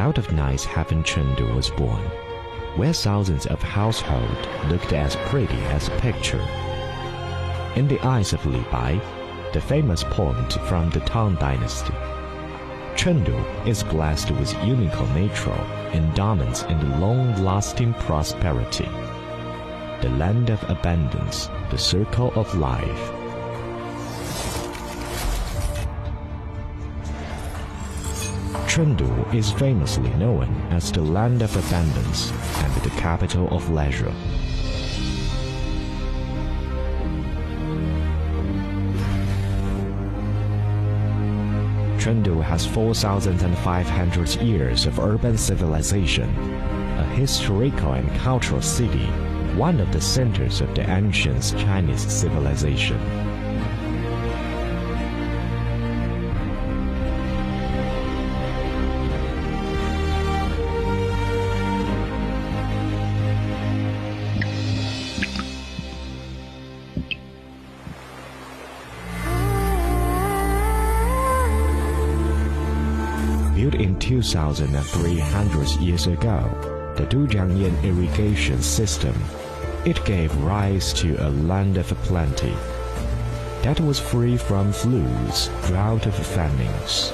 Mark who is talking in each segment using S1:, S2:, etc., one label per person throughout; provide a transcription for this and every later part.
S1: out of nice heaven Chengdu was born, where thousands of households looked as pretty as a picture. In the eyes of Li Bai, the famous poet from the Tang Dynasty, Chengdu is blessed with unique natural endowments and long-lasting prosperity. The land of abundance, the circle of life. Chengdu is famously known as the land of abundance and the capital of leisure. Chengdu has 4,500 years of urban civilization, a historical and cultural city, one of the centers of the ancient Chinese civilization. Built in 2,300 years ago, the Dujiangyan irrigation system, it gave rise to a land of plenty that was free from floods, drought of famines.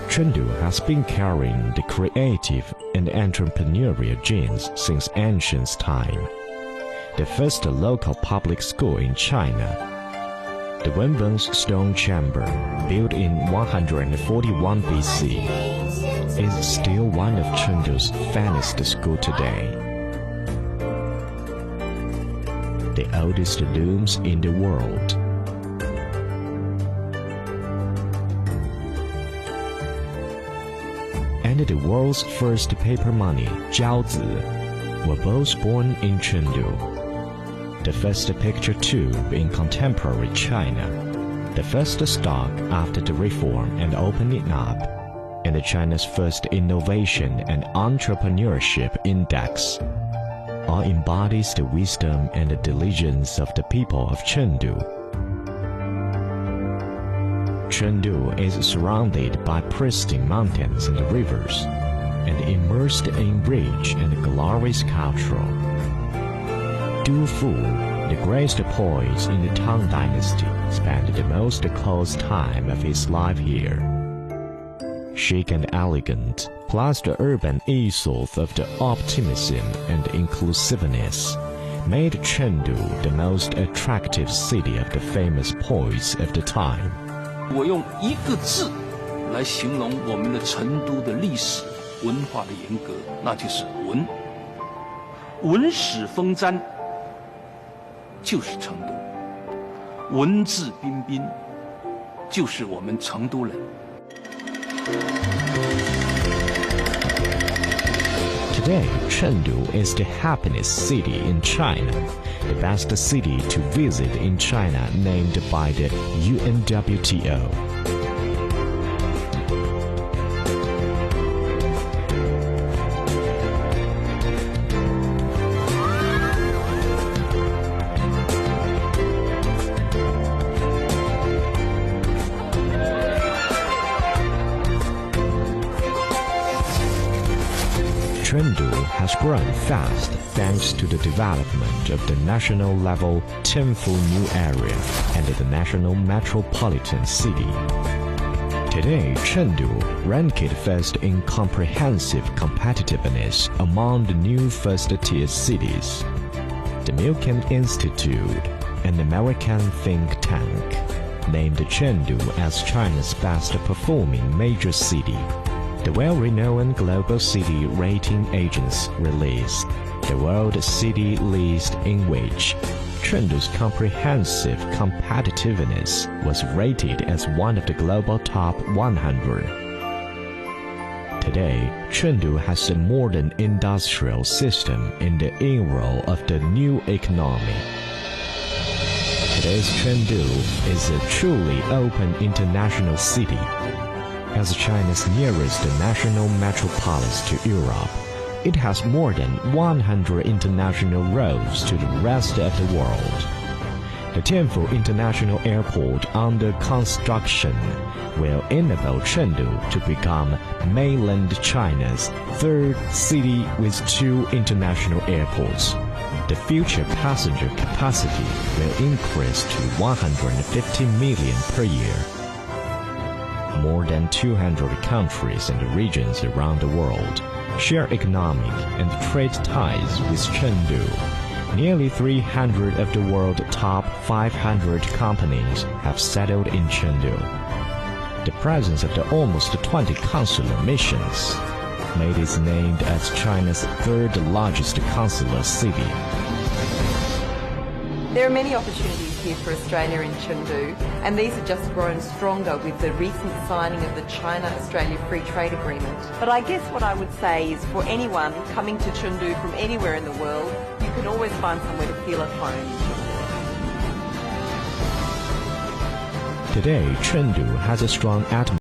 S1: Chengdu has been carrying the creative and entrepreneurial genes since ancient time. The first local public school in China, the Wenbeng's stone chamber, built in 141 BC, is still one of Chengdu's finest schools today. The oldest looms in the world. And the world's first paper money, jiaozi, were both born in Chengdu. The first picture tube in contemporary China, the first stock after the reform and opening up, and China's first innovation and entrepreneurship index, all embodies the wisdom and the diligence of the people of Chengdu. Chengdu is surrounded by pristine mountains and rivers, and immersed in rich and glorious culture. Du Fu, the greatest poet in the Tang Dynasty, spent the most close time of his life here. Chic and elegant, plus the urban ethos of the optimism and inclusiveness, made Chengdu the most attractive city of the famous poets of the time.
S2: 我用一个字来形容我们的成都的历史文化的严格，那就是文。文史风瞻就是成都，文质彬彬就是我们成都人。
S1: Today, Chengdu is the happiest city in China, the best city to visit in China named by the UNWTO. Chengdu has grown fast thanks to the development of the national-level Tenfu New Area and the National Metropolitan City. Today, Chengdu ranked first in comprehensive competitiveness among the new first-tier cities. The Milken Institute, an American think tank, named Chengdu as China's best-performing major city. The well-renowned global city rating agency released the World City List, in which Chengdu's comprehensive competitiveness was rated as one of the global top 100. Today, Chengdu has a modern industrial system in the era of the new economy. Today's Chengdu is a truly open international city. As China's nearest national metropolis to Europe, it has more than 100 international roads to the rest of the world. The Tianfu International Airport under construction will enable Chengdu to become mainland China's third city with 2 international airports. The future passenger capacity will increase to 150 million per year. More than 200 countries and regions around the world share economic and trade ties with Chengdu. Nearly 300 of the world's top 500 companies have settled in Chengdu. The presence of the almost 20 consular missions made it named as China's third largest consular city.
S3: There are many opportunities here for Australia in Chengdu, and these have just grown stronger with the recent signing of the China-Australia Free Trade Agreement. But I guess what I would say is for anyone coming to Chengdu from anywhere in the world, you can always find somewhere to feel at home.
S1: Today, Chengdu has a strong atmosphere.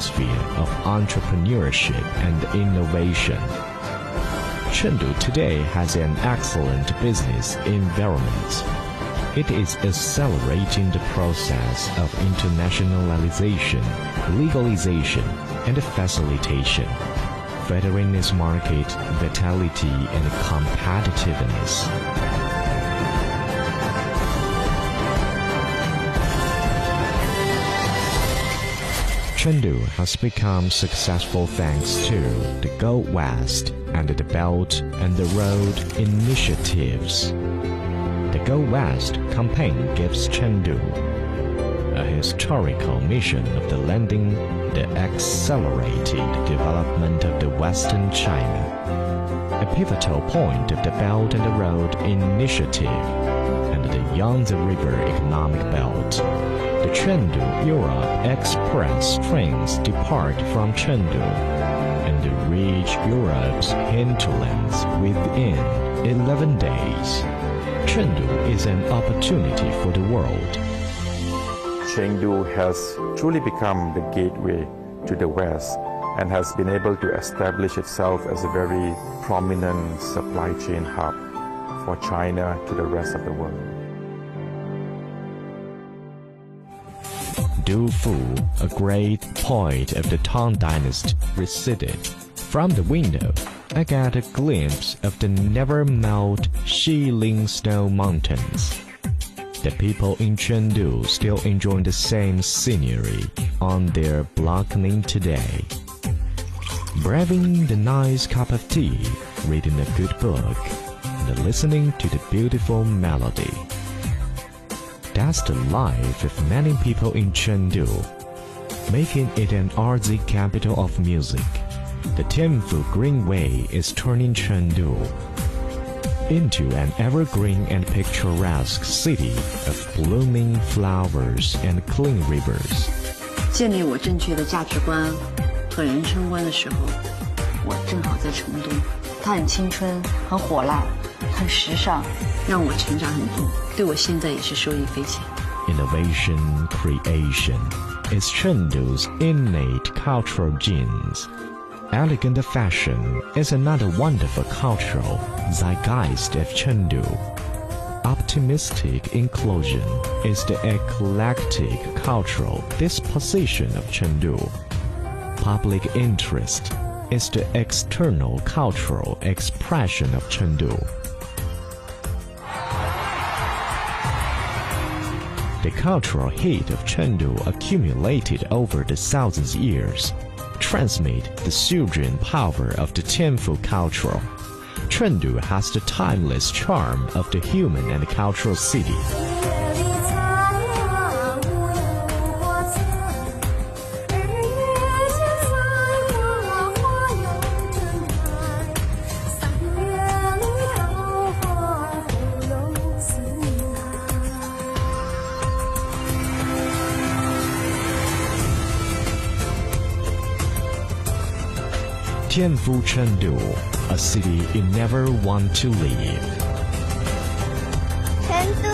S1: atmosphere of entrepreneurship and innovation. Chengdu today has an excellent business environment. It is accelerating the process of internationalization, legalization, and facilitation, furthering its market vitality and competitiveness. Chengdu has become successful thanks to the Go West and the Belt and the Road initiatives. The Go West campaign gives Chengdu a historical mission of the lending the accelerated development of the Western China, a pivotal point of the Belt and the Road initiative, and the Yangtze River economic belt. The Chengdu-Europe Express trains depart from Chengdu and reach Europe's hinterlands within 11 days. Chengdu is an opportunity for the world.
S4: Chengdu has truly become the gateway to the West and has been able to establish itself as a very prominent supply chain hub for China to the rest of the world.
S1: Du Fu, a great poet of the Tang Dynasty, receded. From the window, I got a glimpse of the never-melt Xiling snow mountains. The people in Chengdu still enjoy the same scenery on their balcony today. Braving the nice cup of tea, reading a good book, and listening to the beautiful melody. That's the life of many people in Chengdu, making it an artsy capital of music. The Tianfu Greenway is turning Chengdu into an evergreen and picturesque city of blooming flowers and clean rivers.
S5: 建立我正确的价值观和人生观的时候，我正好在成都。它很青春，很火辣，很时尚，让我成长很多，对我现在也是受益匪浅。
S1: Innovation creation is Chengdu's innate cultural genes. Elegant fashion is another wonderful cultural zeitgeist of Chengdu. Optimistic inclusion is the eclectic cultural disposition of Chengdu. Public interest is the external cultural expression of Chengdu. The cultural heat of Chengdu accumulated over the thousands years transmit the surging power of the Tianfu culture. Chengdu has the timeless charm of the human and cultural city. Tianfu Chengdu, a city you never want to leave.
S6: Chengdu.